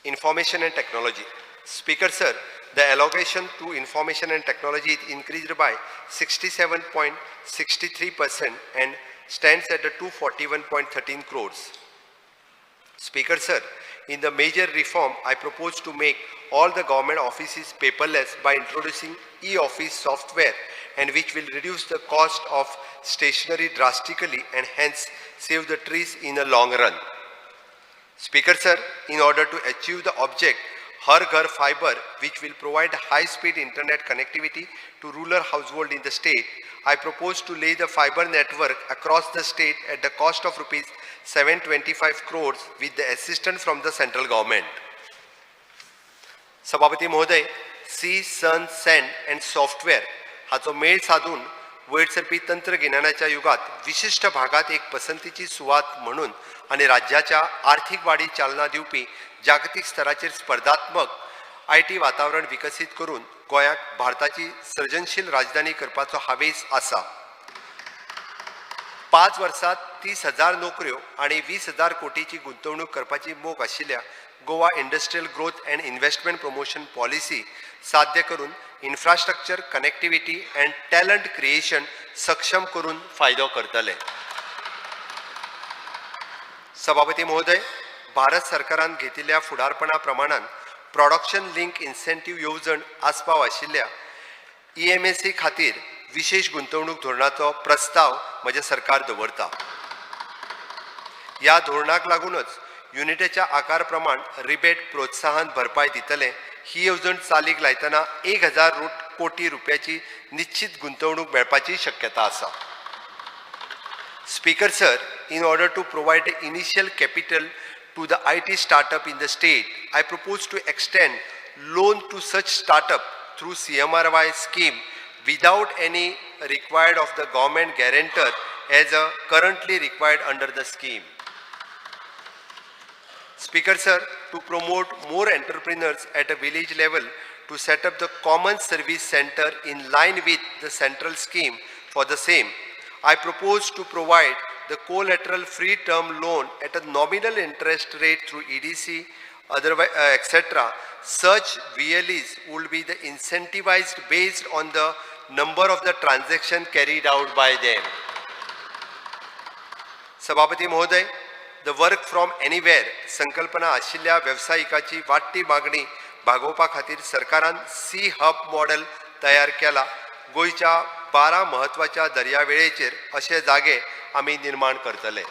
Information and Technology. Speaker Sir, the allocation to Information and Technology is increased by 67.63% and stands at the 241.13 crores. Speaker Sir, in the major reform, I propose to make all the government offices paperless by introducing e-office software, and which will reduce the cost of stationery drastically and hence save the trees in the long run. Speaker Sir, in order to achieve the object Har Ghar Fiber, which will provide high-speed internet connectivity to rural households in the state, I propose to lay the fiber network across the state at the cost of rupees 725 crores with the assistance from the central government. सभापती महोदय, sea sun sand and software हाचो मेळ साधून वयर सरपी तंत्रगिन्यानाच्या युगात विशिष्ट भागात एक पसंतीची सुवात म्हणून आणि राज्याच्या आर्थिक वाढीक चालना दिवपी जागतिक स्तराचेर स्पर्धात्मक IT वातावरण विकसित करून गोंयाक भारताची सर्जनशील राजधानी करपाचो हावेस आसा. 5 वर्सात 30,000 नोकऱ्यो आणि 20,000 कोटीची गुंतवणूक करपाची मोख आशिल्ल्या Goa industrial growth and investment promotion policy साध्य करून infrastructure connectivity and talent creation सक्षम करून फायदो करतले. सभापती महोदय, भारत सरकारान घेतिल्ल्या फुडारपणा प्रमाणान प्रोडक्शन लिंक इन्सेंटिव्ह येवजण आस्पाव आशिल्ल्या EMSC खातीर विशेष गुंतवणूक धोरणाचो प्रस्ताव म्हजे सरकार दवरता. ह्या धोरणाक लागूनच युनिटेच्या आकार प्रमाण रिबेट प्रोत्साहन भरपाय दितले. ही येवजण चालीक लायतना 1,000 कोटी रुपयाची निश्चित गुंतवणूक मेळपाची शक्यता आसा. Speaker Sir, in order to provide initial capital to the IT startup in the state, I propose to extend loan to such startup through CMRY scheme without any required of the government guarantor as currently required under the scheme. Speaker Sir, to promote more entrepreneurs at a village level to set up the common service center in line with the central scheme for the same, I propose to provide the collateral free term loan at a nominal interest rate through EDC, otherwise, etc. Such VLEs would be the incentivized based on the number of the transaction carried out by them. सभापती महोदय, the work from anywhere संकल्पना आशिल्ल्या व्यावसायिकाची वाडटी मागणी भागोवपा खातीर सरकारान C hub model तयार केला. गोंयच्या 12 महत्वाच्या दर्यावेळेचेर अशे जागे आमी निर्माण करतले.